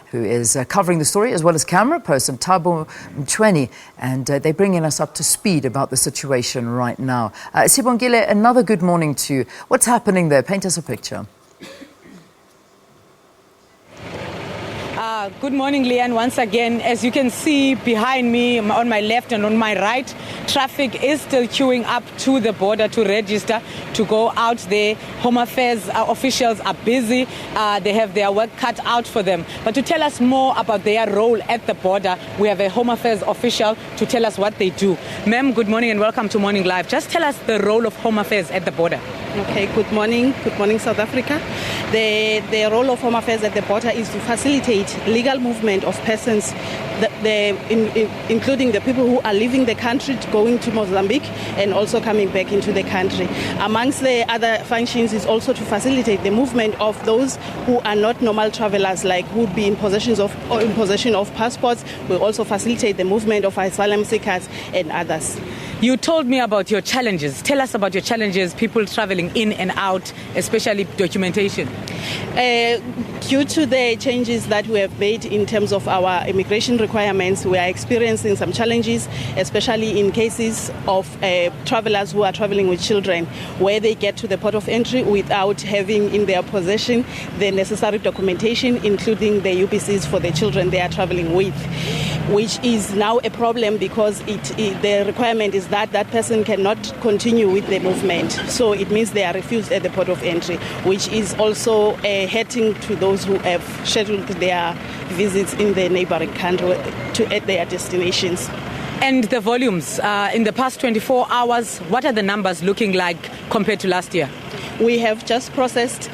who is covering the story, as well as Cameraperson Thabo Mtshweni, and they're bringing us up to speed about the situation right now. Sibongile, another good morning to you. What's happening there? Paint us a picture. Good morning, Leanne. Once again, as you can see behind me, on my left and on my right, traffic is still queuing up to the border to register, to go out there. Home Affairs officials are busy. They have their work cut out for them. But to tell us more about their role at the border, we have a Home Affairs official to tell us what they do. Ma'am, good morning and welcome to Morning Live. Just tell us the role of Home Affairs at the border. Okay, good morning, South Africa. The role of Home Affairs at the border is to facilitate legal movement of persons, including the people who are leaving the country, going to Mozambique and also coming back into the country. Amongst the other functions is also to facilitate the movement of those who are not normal travelers, like who would be in possession of passports. We also facilitate the movement of asylum seekers and others. You told me about your challenges. Tell us about your challenges, people traveling in and out, especially documentation. Due to the changes that we have made in terms of our immigration requirements, we are experiencing some challenges, especially in cases of travelers who are traveling with children, where they get to the port of entry without having in their possession the necessary documentation, including the UPCs for the children they are traveling with, which is now a problem because the requirement is that person cannot continue with the movement. So it means they are refused at the port of entry, which is also hurting to those who have scheduled their visits in the neighboring country at their destinations. And the volumes in the past 24 hours, what are the numbers looking like compared to last year? We have just processed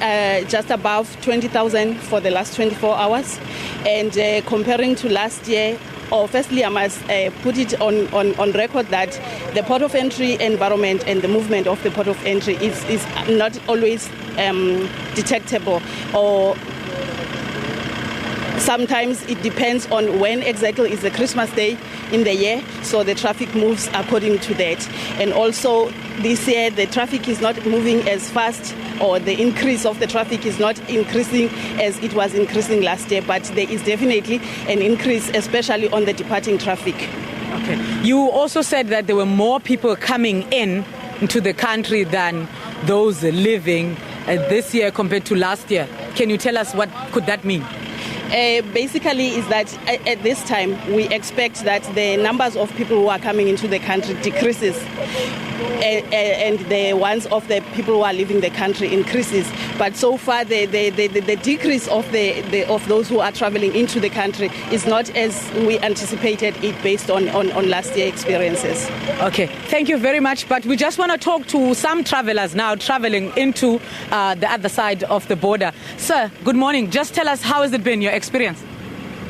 just above 20,000 for the last 24 hours. And comparing to last year, firstly, I must put it on record that the port of entry environment and the movement of the port of entry is not always detectable, or sometimes it depends on when exactly is the Christmas day in the year, so the traffic moves according to that. And also this year the traffic is not moving as fast, or the increase of the traffic is not increasing as it was increasing last year, but there is definitely an increase, especially on the departing traffic. Okay. You also said that there were more people coming into the country than those living this year compared to last year. Can you tell us what could that mean? Basically is that at this time we expect that the numbers of people who are coming into the country decreases, and the ones of the people who are leaving the country increases. But so far the decrease of those who are traveling into the country is not as we anticipated it based on last year experiences. Okay, thank you very much. But we just want to talk to some travelers now traveling into the other side of the border. Sir, good morning. Just tell us, how has it been, your experience?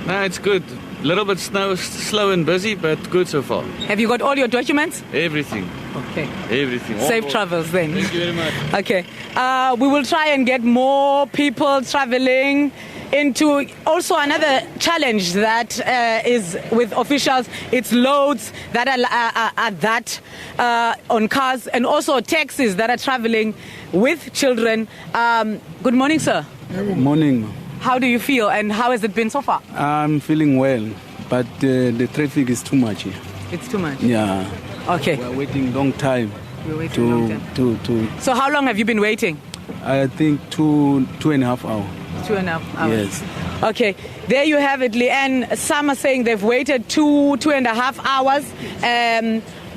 No, it's good. A little bit slow and busy, but good so far. Have you got all your documents? Everything. Okay. Everything. Safe travels then. Thank you very much. Okay. We will try and get more people traveling into. Also another challenge that is with officials, it's loads that are on cars, and also taxis that are traveling with children. Good morning, sir. Good morning. How do you feel, and how has it been so far? I'm feeling well, but the traffic is too much here. It's too much? Yeah. Okay. We're waiting long time. We're waiting long time. So how long have you been waiting? I think two and a half hours. 2.5 hours. Yes. Okay, there you have it, Leanne. Some are saying they've waited 2.5 hours.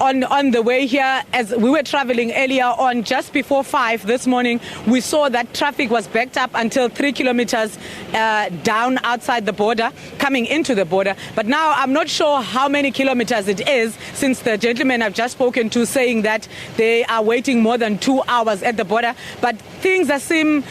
On the way here, as we were traveling earlier on, just before 5 this morning, we saw that traffic was backed up until 3 kilometers down outside the border, coming into the border. But now I'm not sure how many kilometers it is, since the gentleman I've just spoken to saying that they are waiting more than 2 hours at the border. But things that seem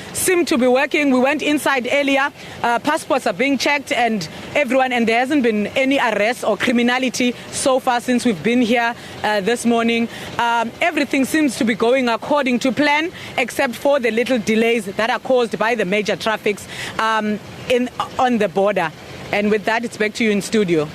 to be working. We went inside earlier. Passports are being checked and everyone, and there hasn't been any arrests or criminality so far since we've been here this morning. Everything seems to be going according to plan, except for the little delays that are caused by the major traffics on the border. And with that, it's back to you in studio.